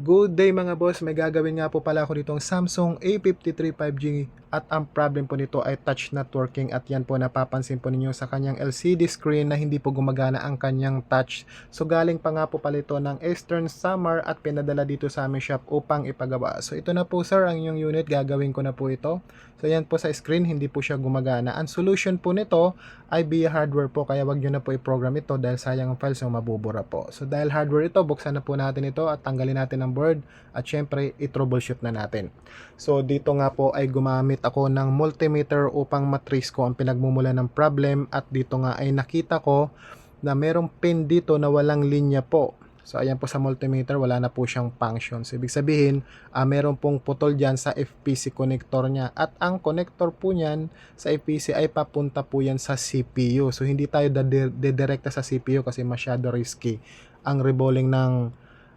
Good day mga boss, may gagawin nga po pala ako ditong Samsung A53 5G at ang problem po nito ay touch not working at yan po napapansin po ninyo sa kanyang LCD screen na hindi po gumagana ang kanyang touch. So galing pa nga po pala ito ng Eastern Summer at pinadala dito sa aming shop upang ipagawa. So ito na po sir ang inyong unit, gagawin ko na po ito. So yan po sa screen, hindi po siya gumagana. Ang solution po nito ay via hardware po, kaya wag nyo na po i-program ito dahil sayang ang files yung mabubura po. So dahil hardware ito, buksan na po natin ito at tanggalin natin ang board at syempre i-troubleshoot na natin. So dito nga po ay gumamit ako ng multimeter upang matrace ko ang pinagmumula ng problem at dito nga ay nakita ko na merong pin dito na walang linya po. So ayan po sa multimeter, wala na po siyang function. So ibig sabihin, meron pong putol dyan sa FPC connector niya. At ang connector po niyan sa FPC ay papunta po yan sa CPU. So hindi tayo dedirekta sa CPU kasi masyado risky ang rebolling ng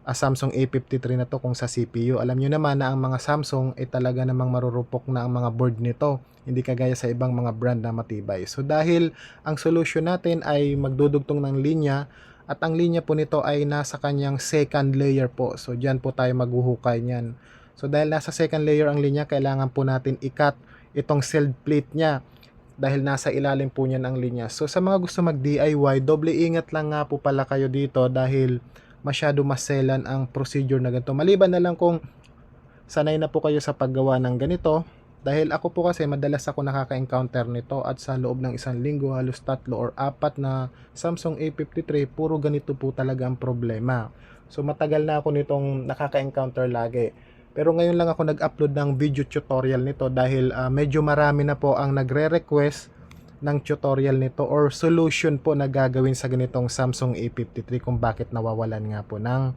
Samsung A53 na to kung sa CPU. Alam nyo naman na ang mga Samsung ay talaga namang marurupok na ang mga board nito. Hindi kagaya sa ibang mga brand na matibay. So dahil ang solution natin ay magdudugtong ng linya, at ang linya po nito ay nasa kanyang second layer po. So diyan po tayo maghuhukay niyan. So dahil nasa second layer ang linya, kailangan po natin i-cut itong shield plate niya dahil nasa ilalim po niyan ang linya. So sa mga gusto mag DIY, doble ingat lang nga po pala kayo dito dahil masyado maselan ang procedure na ganito. Maliban na lang kung sanay na po kayo sa paggawa ng ganito. Dahil ako po kasi madalas ako nakaka-encounter nito at sa loob ng isang linggo halos 3 or 4 na Samsung A53 puro ganito po talaga ang problema. So matagal na ako nitong nakaka-encounter lagi. Pero ngayon lang ako nag-upload ng video tutorial nito dahil medyo marami na po ang nagre-request ng tutorial nito or solution po na gagawin sa ganitong Samsung A53 kung bakit nawawalan nga po ng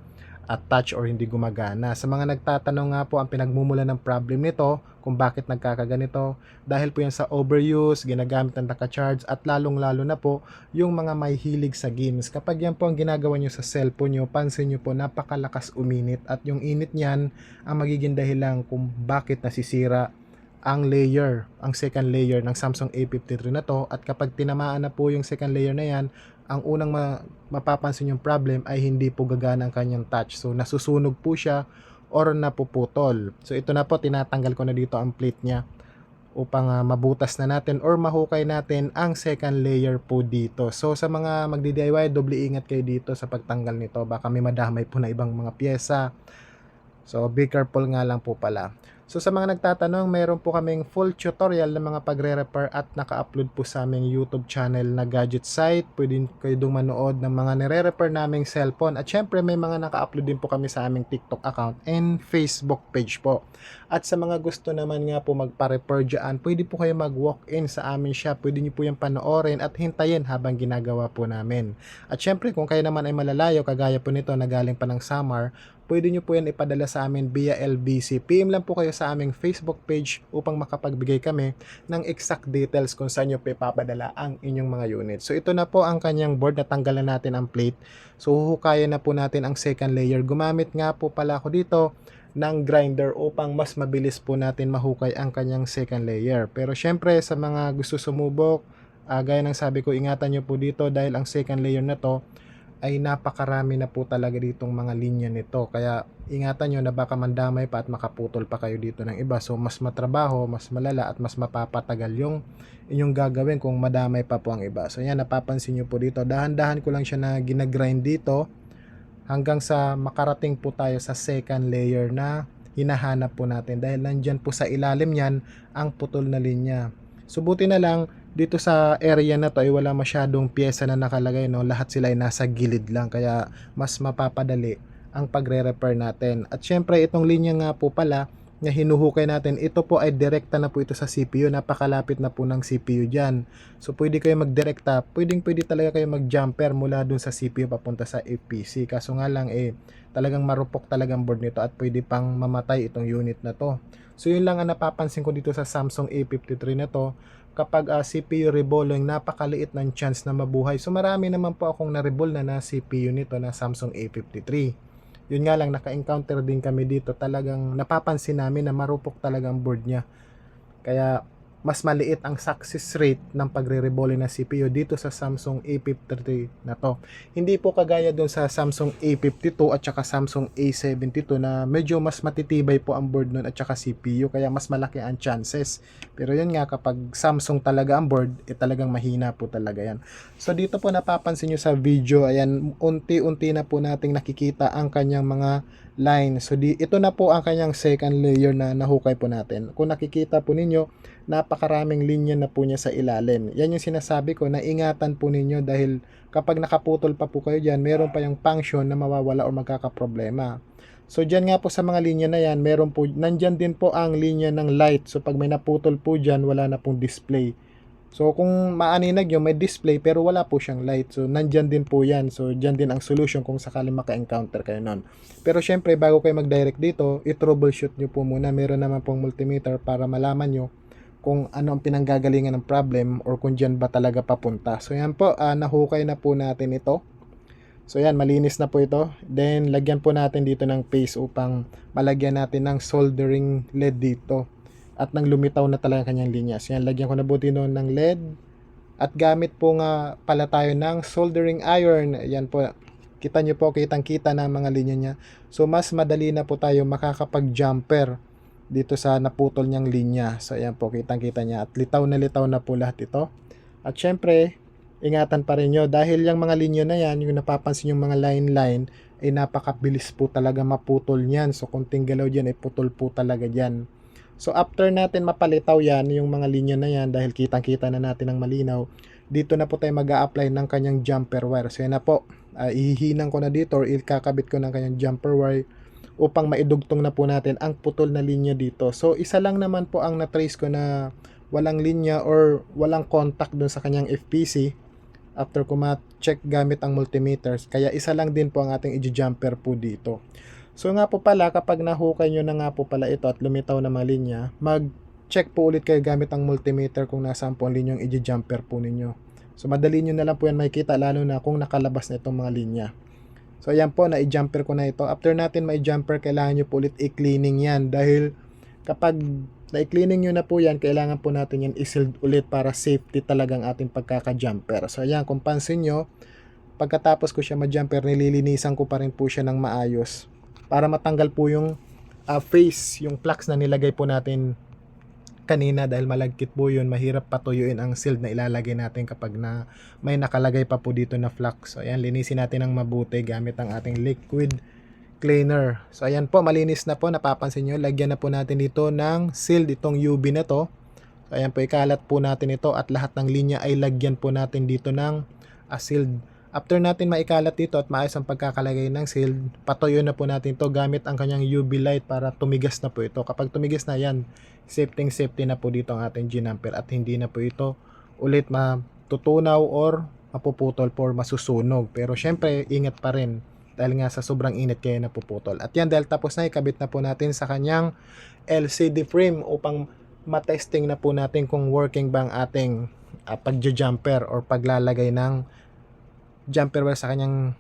touch or hindi gumagana. Sa mga nagtatanong nga po ang pinagmumula ng problem nito kung bakit nagkakaganito, dahil po yan sa overuse, ginagamit ng naka-charge at lalong-lalo na po yung mga may hilig sa games. Kapag yan po ang ginagawa nyo sa cellphone nyo, pansin nyo po napakalakas uminit at yung init niyan ang magiging dahilan kung bakit nasisira ang layer, ang second layer ng Samsung A53 na to. At kapag tinamaan na po yung second layer na yan, ang unang mapapansin yung problem ay hindi po gagana ang kanyang touch. So nasusunog po siya or napuputol. So ito na po, tinatanggal ko na dito ang plate niya upang mabutas na natin or mahukay natin ang second layer po dito. So sa mga magdi-DIY, doble ingat kayo dito sa pagtanggal nito. Baka may madamay po na ibang mga pyesa. So be careful nga lang po pala. So sa mga nagtatanong, meron po kaming full tutorial ng mga pagre-repair at naka-upload po sa aming YouTube channel na gadget site. Pwede kayo dong manood ng mga nire-repair naming cellphone. At syempre may mga naka-upload din po kami sa aming TikTok account and Facebook page po. At sa mga gusto naman nga po magpa-repair dyan, pwede po kayo mag-walk-in sa aming shop. Pwede nyo po yung panoorin at hintayin habang ginagawa po namin. At syempre kung kayo naman ay malalayo, kagaya po nito na galing pa ng summer, pwede nyo po yan ipadala sa amin via LBC. PM lang po kayo sa aming Facebook page upang makapagbigay kami ng exact details kung saan nyo po ipapadala ang inyong mga unit. So ito na po ang kanyang board, natanggalan natin ang plate. So huhukayan na po natin ang second layer. Gumamit nga po pala ako dito ng grinder upang mas mabilis po natin mahukay ang kanyang second layer. Pero syempre sa mga gusto sumubok, gaya ng sabi ko, ingatan nyo po dito dahil ang second layer na to ay napakarami na po talaga ditong mga linya nito. Kaya ingatan nyo na baka mandamay pa at makaputol pa kayo dito ng iba. So mas matrabaho, mas malala at mas mapapatagal yung inyong gagawin kung madamay pa po ang iba. So yan, napapansin nyo po dito. Dahan-dahan ko lang siya na ginagrind dito hanggang sa makarating po tayo sa second layer na hinahanap po natin. Dahil nandyan po sa ilalim yan ang putol na linya. Subuti na lang dito sa area na to ay wala masyadong pyesa na nakalagay, no? Lahat sila ay nasa gilid lang kaya mas mapapadali ang pagre-repair natin. At syempre itong linya nga po pala na hinuhukay natin, ito po ay direkta na po ito sa CPU. Napakalapit na po ng CPU dyan. So pwede kayo magdirekta, pwede talaga kayo mag-jumper mula dun sa CPU papunta sa FPC. Kaso nga lang talagang marupok talagang board nito at pwede pang mamatay itong unit na to. So yun lang ang napapansin ko dito sa Samsung A53 na to. Kapag CPU rebolling, napakaliit ng chance na mabuhay. So marami naman po akong na-rebol na CPU nito na Samsung A53. Yun nga lang, naka-encounter din kami dito. Talagang napapansin namin na marupok talaga ang board niya. Kaya mas maliit ang success rate ng pagre-rebolling ng CPU dito sa Samsung A53 na to. Hindi po kagaya doon sa Samsung A52 at saka Samsung A72 na medyo mas matitibay po ang board nun at saka CPU, kaya mas malaki ang chances. Pero yun nga, kapag Samsung talaga ang board, talagang mahina po talaga yan. So dito po napapansin nyo sa video, ayan, unti-unti na po nating nakikita ang kanyang mga line. So ito na po ang kanyang second layer na nahukay po natin. Kung nakikita po ninyo, napakaraming linya na po niya sa ilalim. Yan yung sinasabi ko na ingatan po ninyo, dahil kapag nakaputol pa po kayo dyan, meron pa yung function na mawawala o magkakaproblema. So dyan nga po sa mga linya na yan, meron po, nandyan din po ang linya ng light. So pag may naputol po dyan, wala na pong display. So kung maaninag nyo, may display pero wala po siyang light. So nandyan din po yan. So dyan din ang solution kung sakali maka-encounter kayo nun. Pero syempre, bago kayo mag-direct dito, i-troubleshoot nyo po muna. Meron naman pong multimeter para malaman nyo kung ano ang pinanggagalingan ng problem or kung dyan ba talaga papunta. So yan po, nahukay na po natin ito. So yan, malinis na po ito. Then lagyan po natin dito ng paste upang malagyan natin ng soldering lead dito. At nang lumitaw na talaga kanyang linya. So yan, lagyan ko na buti noon ng LED. At gamit po nga pala tayo ng soldering iron. Yan po, kita nyo po, kitang-kita na mga linya niya. So mas madali na po tayo makakapag-jumper dito sa naputol niyang linya. So ayan po, kitang-kita niya. At litaw na po lahat ito. At syempre, ingatan pa rin nyo. Dahil yung mga linya na yan, yung napapansin yung mga line-line, ay napakabilis po talaga maputol niyan. So kunting galaw dyan, ay putol po talaga dyan. So after natin mapalitaw yan, yung mga linya na yan, dahil kitang-kita na natin ng malinaw, dito na po tayo mag-a-apply ng kanyang jumper wire. So yan na po, ihihinang ko na dito or ikakabit ko ng kanyang jumper wire upang maidugtong na po natin ang putol na linya dito. So isa lang naman po ang na-trace ko na walang linya or walang contact dun sa kanyang FPC after ko ma-check gamit ang multimeters. Kaya isa lang din po ang ating i-jumper po dito. So nga po pala, kapag nahukay nyo na nga po pala ito at lumitaw na mga linya, mag-check po ulit kayo gamit ang multimeter kung nasaan po ang linyang i-jumper po ninyo. So madali nyo na lang po yan makikita, lalo na kung nakalabas na itong mga linya. So ayan po, na-jumper ko na ito. After natin ma-jumper, kailangan nyo po ulit i-cleaning yan. Dahil kapag na-cleaning nyo na po yan, kailangan po natin yan i-sealed ulit para safety talagang ating pagkaka-jumper. So ayan, kung pansin nyo, pagkatapos ko siya ma-jumper, nililinisan ko pa rin po siya ng maayos para matanggal po yung face, yung flux na nilagay po natin kanina, dahil malagkit po yun, mahirap patuyuin ang sealed na ilalagay natin kapag na may nakalagay pa po dito na flux. So ayan, linisin natin ng mabuti gamit ang ating liquid cleaner. So ayan po, malinis na po, napapansin nyo, lagyan na po natin dito ng sealed itong UV na to. So ayan po, ikalat po natin ito at lahat ng linya ay lagyan po natin dito ng sealed. After natin maikalat dito at maayos ang pagkakalagay ng sealed, patuyo na po natin ito gamit ang kanyang UV light para tumigas na po ito. Kapag tumigas na yan, safety na po dito ang ating G-numper at hindi na po ito ulit matutunaw or mapuputol or masusunog. Pero syempre, ingat pa rin dahil nga sa sobrang init kaya napuputol. At yan, dahil tapos na, ikabit na po natin sa kanyang LCD frame upang matesting na po natin kung working ba ang ating pagja-jumper or paglalagay ng jumper wire sa kanyang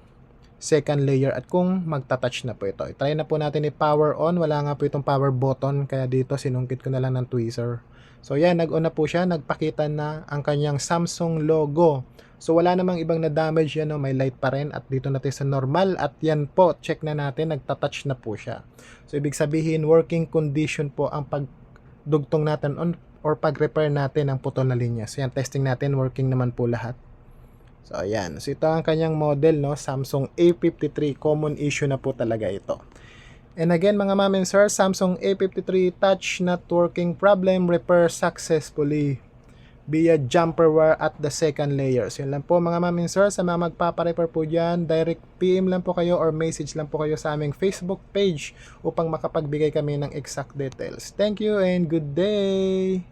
second layer at kung magta-touch na po ito. I-try na po natin i-power on. Wala nga po itong power button, kaya dito sinungkit ko na lang ng tweezer. So yan, nag-on na po siya. Nagpakita na ang kanyang Samsung logo. So wala namang ibang na damage yan, no? May light pa rin at dito natin sa normal at yan po, check na natin, nagta-touch na po siya. So ibig sabihin, working condition po ang pagdugtong natin on or pag-repair natin ang putol na linya. So yan, testing natin, working naman po lahat. So ayan, so ito ang kanyang model, no, Samsung A53, common issue na po talaga ito. And again mga ma'am and sir, Samsung A53 touch not working problem, repair successfully via jumper wire at the second layer. So yun lang po mga ma'am and sir, sa mga magpaparepair po dyan, direct PM lang po kayo or message lang po kayo sa aming Facebook page upang makapagbigay kami ng exact details. Thank you and good day!